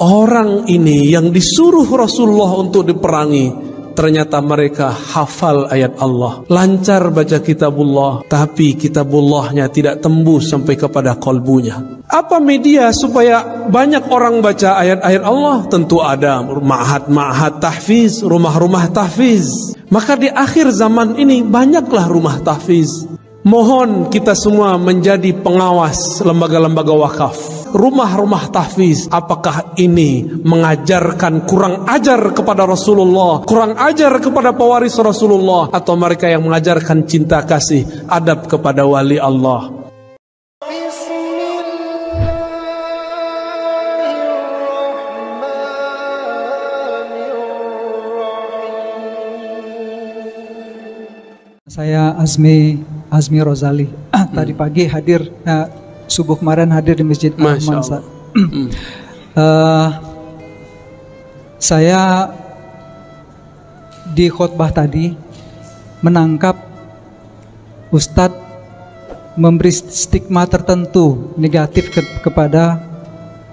Orang ini yang disuruh Rasulullah untuk diperangi, ternyata mereka hafal ayat Allah, lancar baca kitabullah, tapi kitabullahnya tidak tembus sampai kepada kalbunya. Apa media supaya banyak orang baca ayat-ayat Allah? Tentu ada ma'had tahfiz, rumah-rumah tahfiz. Maka di akhir zaman ini banyaklah rumah tahfiz. Mohon kita semua menjadi pengawas lembaga-lembaga wakaf, rumah-rumah tahfiz. Apakah ini mengajarkan kurang ajar kepada Rasulullah, kurang ajar kepada pewaris Rasulullah, atau mereka yang mengajarkan cinta kasih, adab kepada wali Allah? Saya Azmi Rozali. Tadi pagi hadir, subuh kemarin hadir di Masjid Al-Rahman. Saya di khutbah tadi menangkap Ustadz memberi stigma tertentu negatif kepada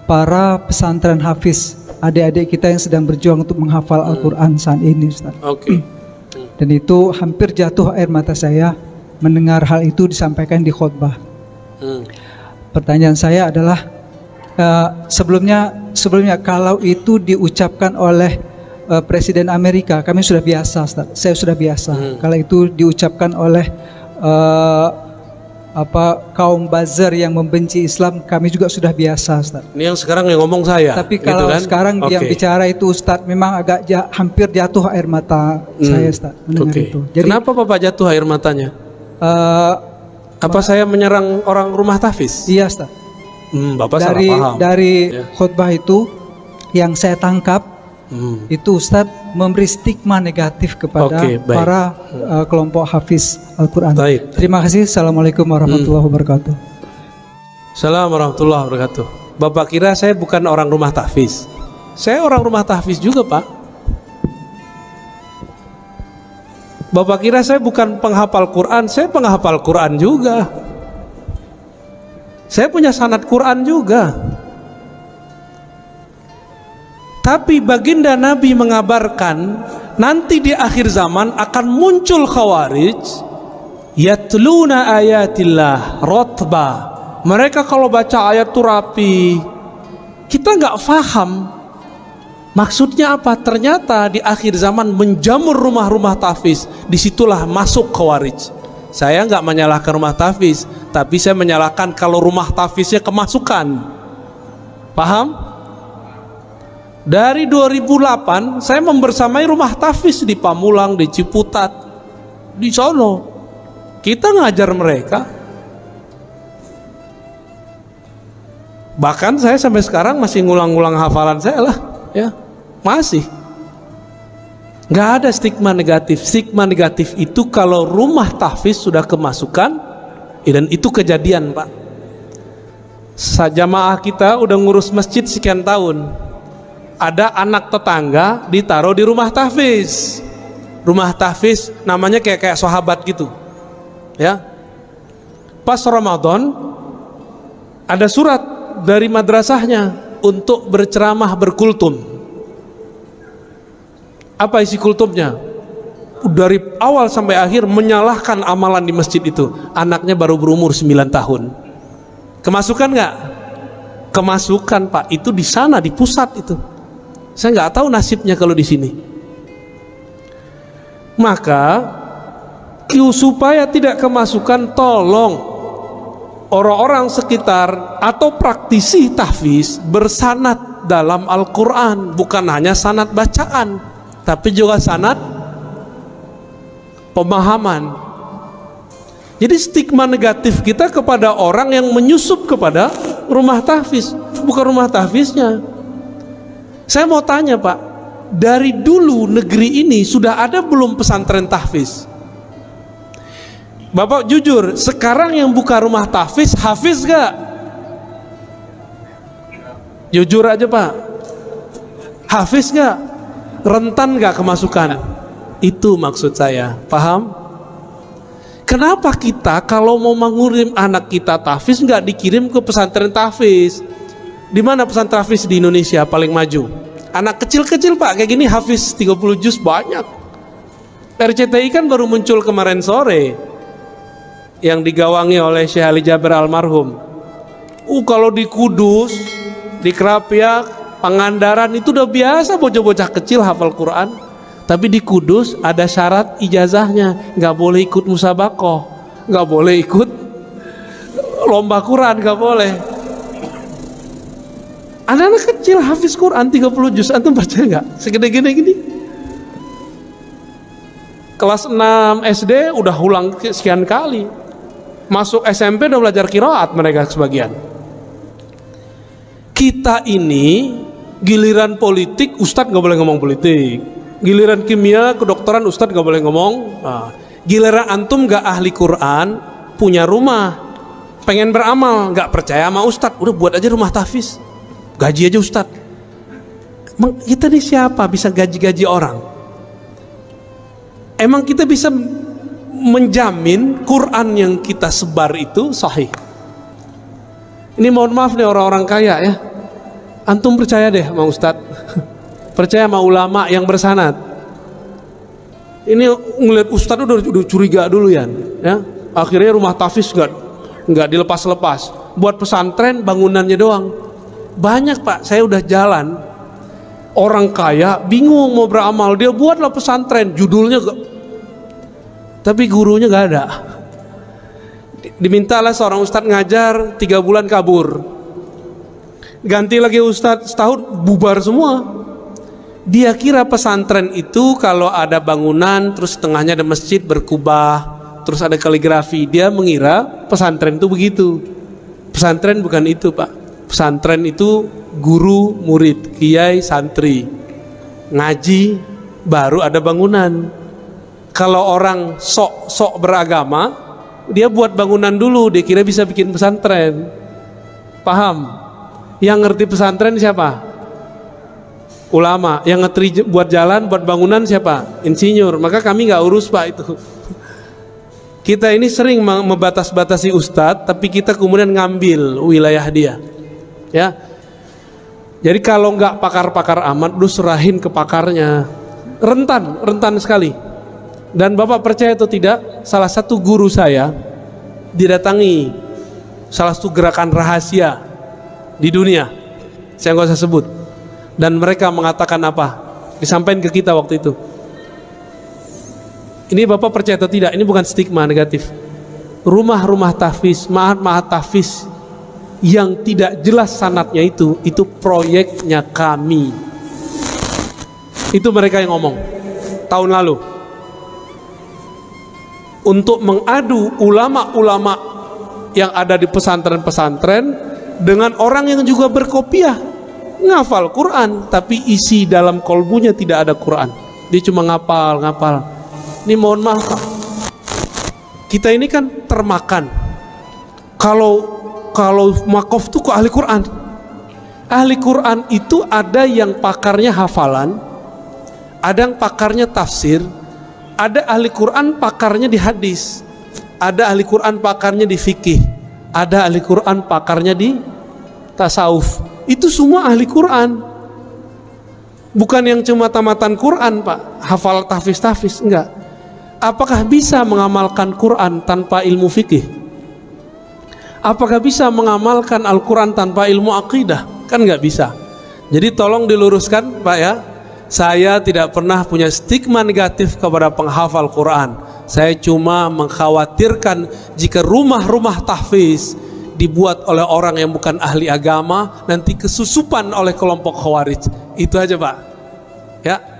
para pesantren hafiz, adik-adik kita yang sedang berjuang untuk menghafal Al-Quran saat ini, Ustadz. Dan itu hampir jatuh air mata saya mendengar hal itu disampaikan di khutbah. Pertanyaan saya adalah, sebelumnya kalau itu diucapkan oleh Presiden Amerika, kami sudah biasa, Ustaz. Saya sudah biasa. Kalau itu diucapkan oleh kaum buzzer yang membenci Islam, kami juga sudah biasa, Ustaz. Ini yang sekarang yang ngomong saya. Tapi kalau gitu kan? Sekarang yang bicara itu, Ustaz, memang agak hampir jatuh air mata saya, Ustaz, mendengar itu. Jadi, kenapa Bapak jatuh air matanya? Apa saya menyerang orang rumah tahfiz? Iya, Ustaz. Bapak salah paham. Dari khutbah itu yang saya tangkap, itu Ustadz memberi stigma negatif kepada para kelompok hafiz Al-Quran. Terima kasih. Assalamualaikum warahmatullahi wabarakatuh. Assalamualaikum warahmatullahi wabarakatuh. Bapak kira saya bukan orang rumah tahfiz? Saya orang rumah tahfiz juga, Pak. Bapak kira saya bukan penghafal Quran? Saya penghafal Quran juga. Saya punya sanad Quran juga. Tapi baginda Nabi mengabarkan nanti di akhir zaman akan muncul khawarij yatluna ayatillah rotba. Mereka kalau baca ayat itu rapi. Kita nggak paham maksudnya apa. Ternyata di akhir zaman menjamur rumah-rumah tahfiz. Disitulah masuk khawarij. Saya nggak menyalahkan rumah tahfiz, tapi saya menyalahkan kalau rumah tahfiznya kemasukan. Paham? Dari 2008 saya membersamai rumah tahfiz di Pamulang, di Ciputat, di sono. Kita ngajar mereka. Bahkan saya sampai sekarang masih ngulang-ngulang hafalan saya lah, ya. Masih. Nggak ada stigma negatif. Stigma negatif itu kalau rumah tahfiz sudah kemasukan, dan itu kejadian, Pak. Jamaah kita udah ngurus masjid sekian tahun. Ada anak tetangga ditaruh di rumah tahfiz. Rumah tahfiz namanya kayak sahabat gitu, ya. Pas Ramadan ada surat dari madrasahnya untuk berceramah berkultum. Apa isi kultumnya? Dari awal sampai akhir menyalahkan amalan di masjid itu. Anaknya baru berumur 9 tahun. Kemasukan nggak? Kemasukan, Pak. Itu di sana, di pusat itu. Saya nggak tahu nasibnya kalau di sini. Maka supaya tidak kemasukan, tolong orang-orang sekitar atau praktisi tahfiz bersanad dalam Al-Quran, bukan hanya sanad bacaan, tapi juga sanad pemahaman. Jadi stigma negatif kita kepada orang yang menyusup kepada rumah tahfiz, bukan rumah tahfiznya. Saya mau tanya, Pak, dari dulu negeri ini sudah ada belum pesantren tahfiz? Bapak jujur, sekarang yang buka rumah tahfiz, hafiz gak? Jujur aja, Pak. Hafiz gak? Rentan gak kemasukan? Itu maksud saya, paham? Kenapa kita kalau mau mengirim anak kita tahfiz nggak dikirim ke pesantren tahfiz? Di mana pesantren tahfiz di Indonesia paling maju? Anak kecil-kecil Pak, kayak gini hafiz 30 juz banyak. RCTI kan baru muncul kemarin sore, yang digawangi oleh Syekh Ali Jaber almarhum. Kalau di Kudus, di Krapyak, Pangandaran itu udah biasa bocah-bocah kecil hafal Quran. Tapi di Kudus ada syarat ijazahnya, nggak boleh ikut musabaqah, nggak boleh ikut lomba Quran, nggak boleh. Anak-anak kecil hafiz Quran 30 juz, antum percaya nggak? Segede-gede gini. Kelas 6 SD udah ulang sekian kali. Masuk SMP udah belajar qiraat mereka sebagian. Kita ini giliran politik ustadz nggak boleh ngomong politik. Giliran kimia kedokteran ustadz nggak boleh ngomong. Nah, giliran antum nggak ahli Quran, punya rumah, pengen beramal, nggak percaya sama ustadz, udah buat aja rumah tahfiz, gaji aja ustadz. Kita ini siapa bisa gaji-gaji orang? Emang kita bisa menjamin Quran yang kita sebar itu sahih? Ini mohon maaf nih orang-orang kaya ya. Antum percaya deh sama ustadz, percaya sama ulama yang bersanad. Ini ngeliat ustadz udah curiga dulu ya. Akhirnya rumah tahfiz nggak dilepas-lepas. Buat pesantren bangunannya doang. Banyak Pak, saya udah jalan. Orang kaya bingung mau beramal, dia buatlah pesantren, judulnya tapi gurunya gak ada. Dimintalah seorang ustadz ngajar 3 bulan kabur, ganti lagi ustadz setahun bubar semua. Dia kira pesantren itu kalau ada bangunan terus tengahnya ada masjid berkubah, terus ada kaligrafi, dia mengira pesantren itu begitu. Pesantren bukan itu Pak. Pesantren itu guru, murid, kiai, santri, ngaji, baru ada bangunan. Kalau orang sok beragama, dia buat bangunan dulu, dia kira bisa bikin pesantren. Paham? Yang ngerti pesantren siapa? Ulama. Yang ngerti buat jalan, buat bangunan siapa? Insinyur. Maka kami nggak urus Pak itu. Kita ini sering membatas-batasi ustadz, tapi kita kemudian ngambil wilayah dia. Ya, jadi kalau nggak pakar-pakar amat, lu serahin ke pakarnya. Rentan sekali. Dan Bapak percaya atau tidak, salah satu guru saya didatangi salah satu gerakan rahasia di dunia, saya nggak usah sebut, dan mereka mengatakan apa, disampaikan ke kita waktu itu. Ini Bapak percaya atau tidak, ini bukan stigma negatif. Rumah-rumah tahfiz, ma'had tahfiz yang tidak jelas sanadnya itu proyeknya kami. Itu mereka yang ngomong tahun lalu, untuk mengadu ulama-ulama yang ada di pesantren-pesantren dengan orang yang juga berkopiah, ngafal Quran tapi isi dalam kolbunya tidak ada Quran, dia cuma ngapal. Ini mohon maaf Pak, kita ini kan termakan. Kalau makof itu ke ahli Quran. Ahli Quran itu ada yang pakarnya hafalan, ada yang pakarnya tafsir, ada ahli Quran pakarnya di hadis, ada ahli Quran pakarnya di fikih, ada ahli Quran pakarnya di tasawuf. Itu semua ahli Quran. Bukan yang cuma tamatan Quran Pak, hafal tahfiz, enggak. Apakah bisa mengamalkan Quran tanpa ilmu fikih? Apakah bisa mengamalkan Al-Quran tanpa ilmu akidah? Kan nggak bisa. Jadi tolong diluruskan Pak ya. Saya tidak pernah punya stigma negatif kepada penghafal Quran. Saya cuma mengkhawatirkan jika rumah-rumah tahfiz dibuat oleh orang yang bukan ahli agama, nanti kesusupan oleh kelompok khawarij. Itu aja Pak. Ya.